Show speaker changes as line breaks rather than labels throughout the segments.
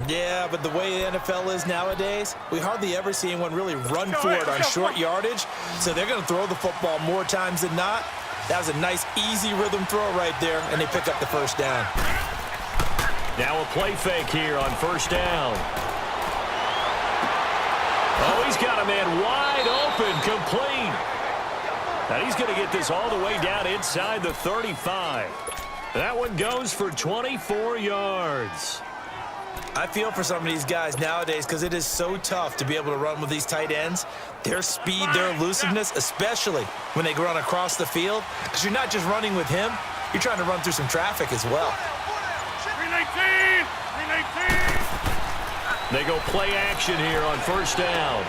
Yeah, but the way the NFL is nowadays, we hardly ever see anyone really run for it on short yardage. So they're going to throw the football more times than not. That was a nice, easy rhythm throw right there, and they pick up the first down.
Now a play fake here on first down. Oh, he's got a man wide open, complete. And he's going to get this all the way down inside the 35. That one goes for 24 yards.
I feel for some of these guys nowadays because it is so tough to be able to run with these tight ends. Their speed, their elusiveness, especially when they run across the field. Because you're not just running with him, you're trying to run through some traffic as well.
319! 319!
They go play action here on first down.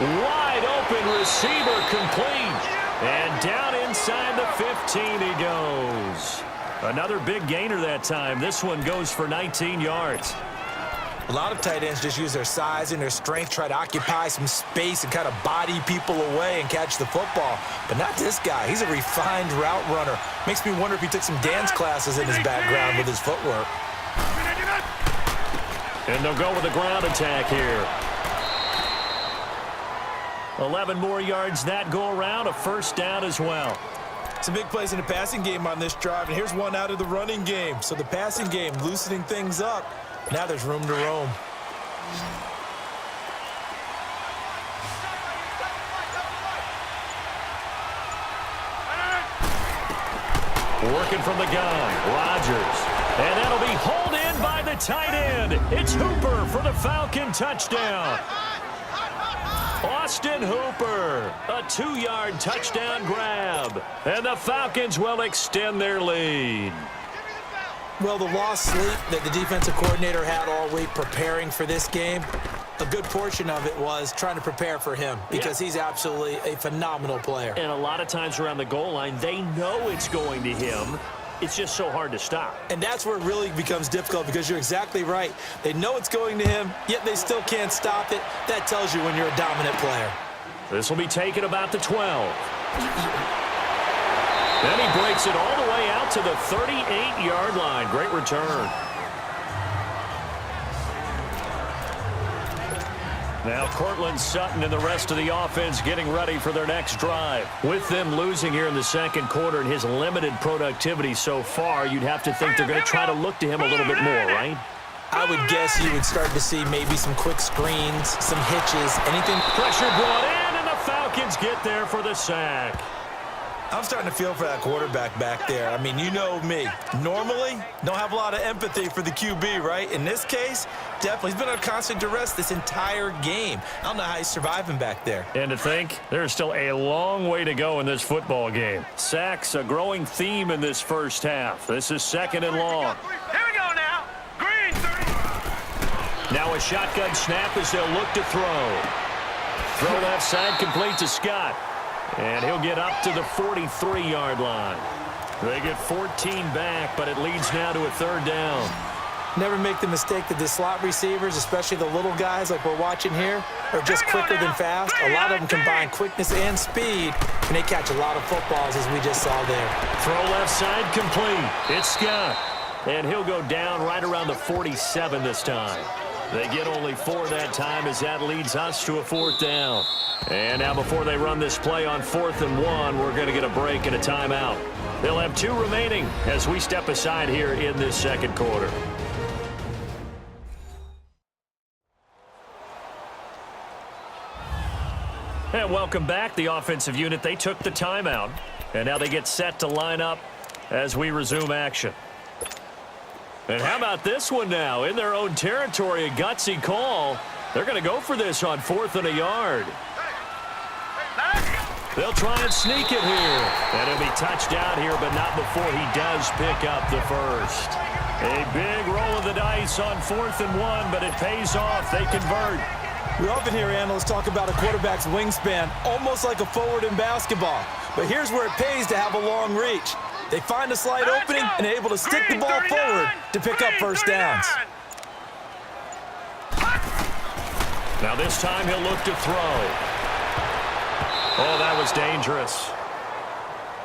Wide open receiver complete. And down inside the 15 he goes. Another big gainer that time. This one goes for 19 yards.
A lot of tight ends just use their size and their strength, try to occupy some space and kind of body people away and catch the football. But not this guy. He's a refined route runner. Makes me wonder if he took some dance classes in his background with his footwork.
And they'll go with a ground attack here. 11 more yards that go around, a first down as well.
Some big plays in the passing game on this drive, and here's one out of the running game. So the passing game loosening things up. Now there's room to roam.
Working from the gun, Rodgers. And that'll be hauled in by the tight end. It's Hooper for the Falcon touchdown. Austin Hooper, a 2-yard touchdown grab. And the Falcons will extend their lead.
Well, the lost sleep that the defensive coordinator had all week preparing for this game, a good portion of it was trying to prepare for him because he's absolutely a phenomenal player.
And a lot of times around the goal line, they know it's going to him. It's just so hard to stop.
And that's where it really becomes difficult because you're exactly right. They know it's going to him, yet they still can't stop it. That tells you when you're a dominant player.
This will be taken about the 12. Then he breaks it all the way out to the 38-yard line. Great return. Now Cortland Sutton and the rest of the offense getting ready for their next drive. With them losing here in the second quarter and his limited productivity so far, you'd have to think they're going to try to look to him a little bit more, right?
I would guess you would start to see maybe some quick screens, some hitches, anything.
Pressure brought in, and the Falcons get there for the sack.
I'm starting to feel for that quarterback back there. I mean, you know me. Normally, don't have a lot of empathy for the QB, right? In this case, definitely. He's been under constant duress this entire game. I don't know how he's surviving back there.
And to think, there's still a long way to go in this football game. Sacks, a growing theme in this first half. This is second and long.
Here we go now. Green 30.
Now a shotgun snap as they'll look to throw. Throw left side complete to Scott. And he'll get up to the 43-yard line. They get 14 back, but it leads now to a third down.
Never make the mistake that the slot receivers, especially the little guys like we're watching here, are just quicker than fast. A lot of them combine quickness and speed, and they catch a lot of footballs, as we just saw there.
Throw left side complete. It's Scott. And he'll go down right around the 47 this time. They get only 4 that time as that leads us to a fourth down. And now before they run this play on 4th and 1, we're going to get a break and a timeout. They'll have 2 remaining as we step aside here in this second quarter. And welcome back. The offensive unit, they took the timeout. And now they get set to line up as we resume action. And how about this one now? In their own territory, a gutsy call. They're going to go for this on 4th and a yard. They'll try and sneak it here. And it'll be touchdown here, but not before he does pick up the first. A big roll of the dice on 4th and 1, but it pays off. They convert.
We often hear analysts talk about a quarterback's wingspan, almost like a forward in basketball. But here's where it pays to have a long reach. They find a slight opening and are able to stick the ball forward to pick up first downs.
Now this time he'll look to throw. Oh, that was dangerous.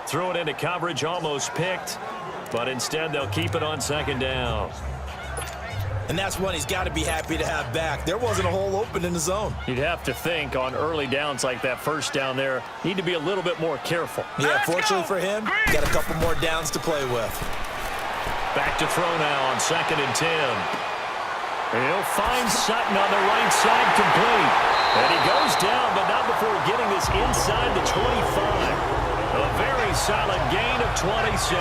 Threw it into coverage, almost picked, but instead they'll keep it on second down.
And that's one he's got to be happy to have back. There wasn't a hole open in the zone.
You'd have to think on early downs like that first down there, need to be a little bit more careful.
Yeah, fortunately for him, got a couple more downs to play with.
Back to throw now on 2nd and 10. He'll find Sutton on the right side, complete. And he goes down, but not before getting this inside the 25. A very solid gain of 27.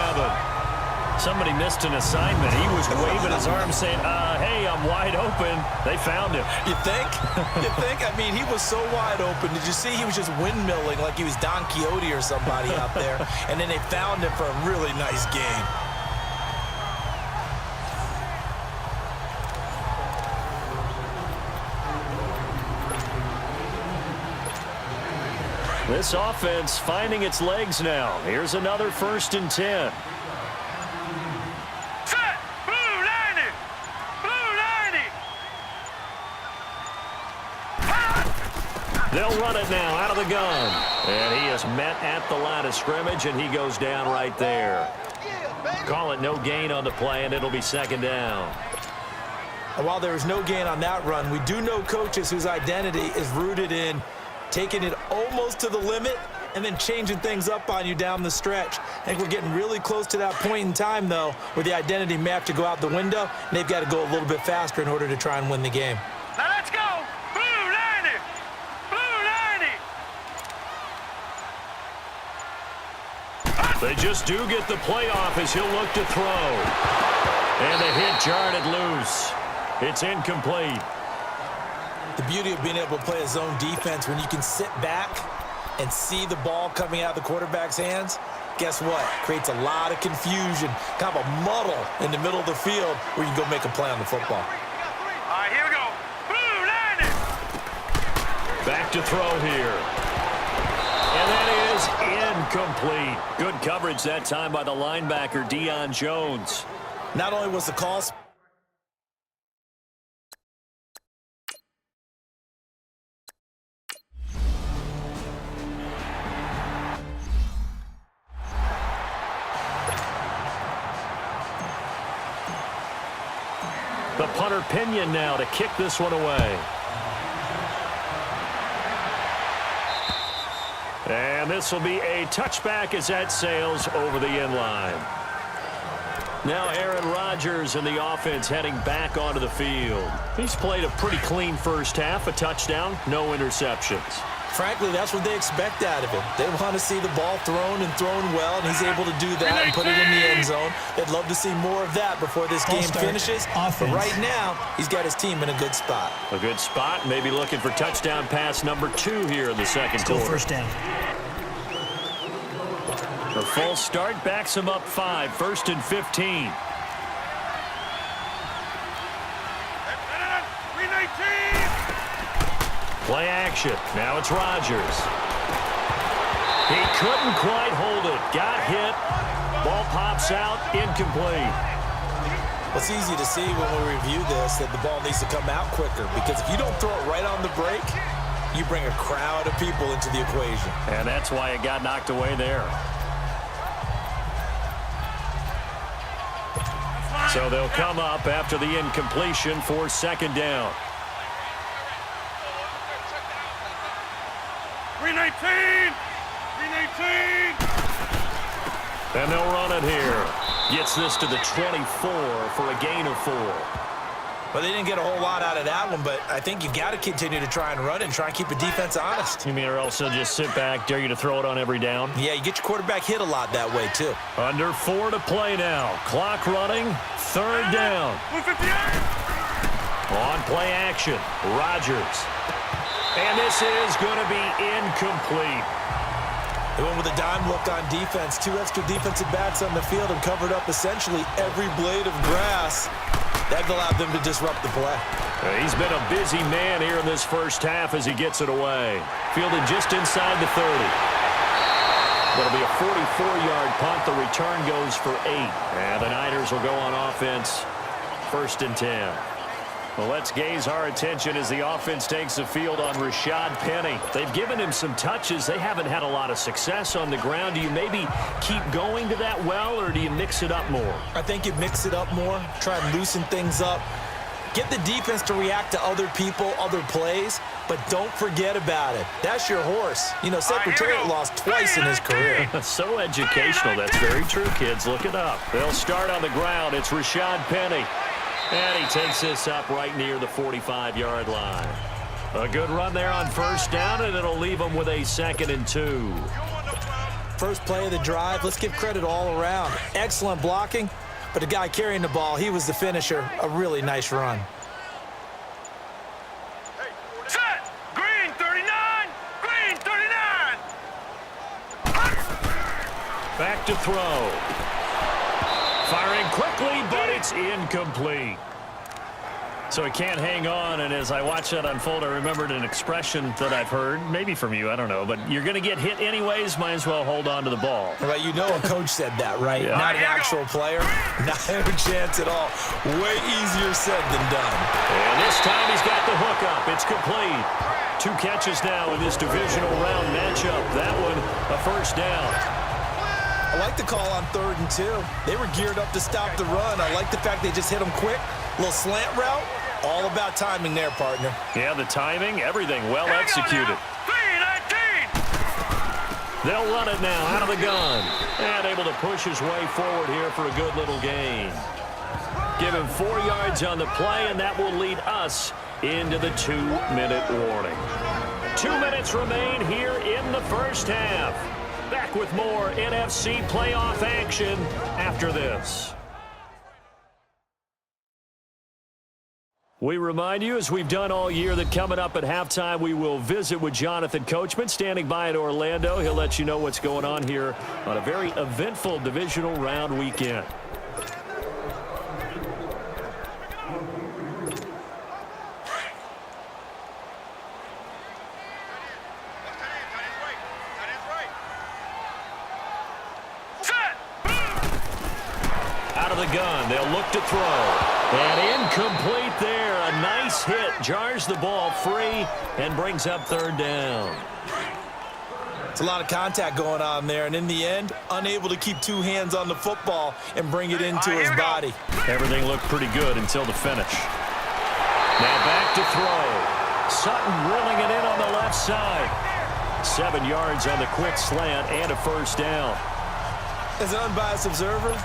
Somebody missed an assignment. He was waving his arms saying, hey, I'm wide open. They found him.
You think? You think? I mean, he was so wide open. Did you see he was just windmilling like he was Don Quixote or somebody out there? And then they found him for a really nice gain.
This offense finding its legs now. Here's another 1st and 10. They'll run it now out of the gun. And he is met at the line of scrimmage, and he goes down right there. Call it no gain on the play, and it'll be 2nd down.
And while there was no gain on that run, we do know coaches whose identity is rooted in taking it almost to the limit and then changing things up on you down the stretch. I think we're getting really close to that point in time, though, where the identity may have to go out the window, and they've got to go a little bit faster in order to try and win the game.
Now let's go! Blue 90! Blue 90!
They just do get the playoff as he'll look to throw. And the hit jarred it loose. It's incomplete.
The beauty of being able to play a zone defense when you can sit back and see the ball coming out of the quarterback's hands, guess what? Creates a lot of confusion, kind of a muddle in the middle of the field where you can go make a play on the football.
All right, here we go. Blue 90!
Back to throw here. And that is incomplete. Good coverage that time by the linebacker, Deion Jones.
Not only was the call...
The punter Pinion now to kick this one away. And this will be a touchback as that sails over the end line. Now Aaron Rodgers and the offense heading back onto the field. He's played a pretty clean first half, a touchdown, no interceptions.
Frankly, that's what they expect out of him. They want to see the ball thrown and thrown well, and he's able to do that and put it in the end zone. They'd love to see more of that before this game finishes. But right now, he's got his team in a good spot.
A good spot, maybe looking for touchdown pass number 2 here in the second quarter.
First down.
The full start backs him up 5, 1st and 15.
319!
Play action. Now it's Rodgers. He couldn't quite hold it. Got hit. Ball pops out. Incomplete.
Well, it's easy to see when we review this that the ball needs to come out quicker, because if you don't throw it right on the break, you bring a crowd of people into the equation.
And that's why it got knocked away there. So they'll come up after the incompletion for 2nd down.
319! 319!
And they'll run it here. Gets this to the 24 for a gain of 4.
Well, they didn't get a whole lot out of that one, but I think you got to continue to try and run it and try and keep the defense honest.
You mean or else they'll just sit back, dare you to throw it on every down?
Yeah, you get your quarterback hit a lot that way, too.
Under 4 to play now. Clock running. 3rd down.
158!
On play action, Rodgers. And this is going to be incomplete.
They went with a dime look on defense. 2 extra defensive backs on the field and covered up essentially every blade of grass. That allowed them to disrupt the play.
He's been a busy man here in this first half as he gets it away. Fielded just inside the 30. That'll be a 44-yard punt. The return goes for 8. And the Niners will go on offense. 1st and 10. Well, let's gaze our attention as the offense takes the field on Rashad Penny. They've given him some touches. They haven't had a lot of success on the ground. Do you maybe keep going to that well, or do you mix it up more?
I think you mix it up more, try and loosen things up. Get the defense to react to other people, other plays, but don't forget about it. That's your horse. You know, Secretariat lost twice in his career.
So educational. That's very true, kids. Look it up. They'll start on the ground. It's Rashad Penny. And he takes this up right near the 45-yard line. A good run there on first down, and it'll leave them with a 2nd and 2.
First play of the drive, let's give credit all around. Excellent blocking, but the guy carrying the ball, he was the finisher. A really nice run.
Set! Green 39! Green 39!
Back to throw. Firing quickly, but it's incomplete. So he can't hang on, and as I watch that unfold, I remembered an expression that I've heard, maybe from you, I don't know, but you're going to get hit anyways, might as well hold on to the ball.
Right, you know a coach said that, right?
Yeah.
Not an actual player. Not a chance at all. Way easier said than done.
And this time he's got the hook up. It's complete. 2 catches now in this divisional round matchup. That one, a first down.
I like the call on 3rd and 2. They were geared up to stop the run. I like the fact they just hit them quick. Little slant route. All about timing there, partner.
Yeah, the timing, everything well executed.
319!
They'll run it now out of the gun. And able to push his way forward here for a good little gain. Give him 4 yards on the play, and that will lead us into the 2-minute warning. 2 minutes remain here in the first half. Back with more NFC playoff action after this. We remind you, as we've done all year, that coming up at halftime, we will visit with Jonathan Coachman, standing by in Orlando. He'll let you know what's going on here on a very eventful divisional round weekend. Out of the gun, they'll look to throw. And incomplete there. A nice hit. Jars the ball free and brings up 3rd down.
It's a lot of contact going on there, and in the end, unable to keep 2 hands on the football and bring it into his body.
Everything looked pretty good until the finish. Now back to throw. Sutton reeling it in on the left side. 7 yards on the quick slant and a first down.
As an unbiased observer,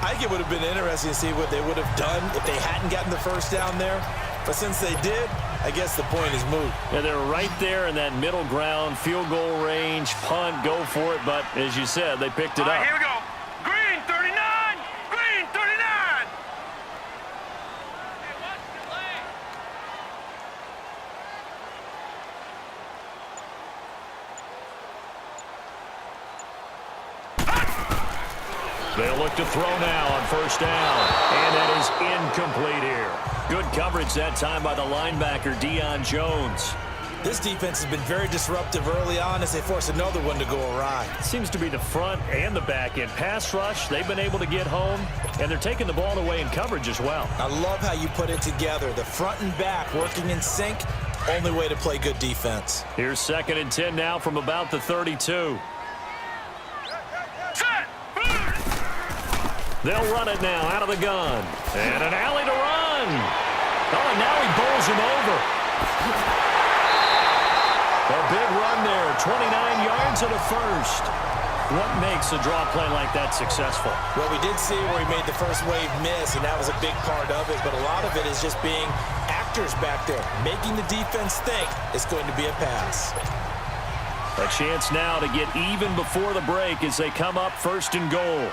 I think it would have been interesting to see what they would have done if they hadn't gotten the first down there. But since they did, I guess the point is moot.
And they're right there in that middle ground, field goal range, punt, go for it. But as you said, they picked it up.
Here we go. Green 39! Green 39!
They'll look to throw now on first down. And that is incomplete here. Good coverage that time by the linebacker, Deion Jones.
This defense has been very disruptive early on as they force another one to go awry.
Seems to be the front and the back end. Pass rush, they've been able to get home, and they're taking the ball away in coverage as well.
I love how you put it together. The front and back working in sync, only way to play good defense.
Here's 2nd and 10 now from about the 32. They'll run it now out of the gun. And an alley to run. Oh, and now he bowls him over. A big run there, 29 yards and a first. What makes a draw play like that successful?
Well, we did see where he made the first wave miss, and that was a big part of it. But a lot of it is just being actors back there, making the defense think it's going to be a pass.
A chance now to get even before the break as they come up 1st and goal.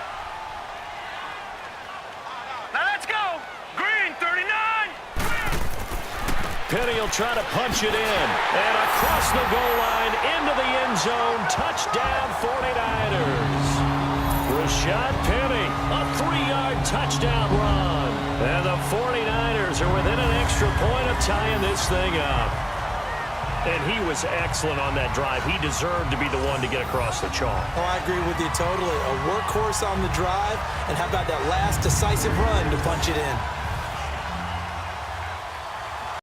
Penny will try to punch it in. And across the goal line, into the end zone. Touchdown, 49ers. Rashad Penny, a 3-yard touchdown run. And the 49ers are within an extra point of tying this thing up. And he was excellent on that drive. He deserved to be the one to get across the chalk.
Oh, I agree with you totally. A workhorse on the drive. And how about that last decisive run to punch it in?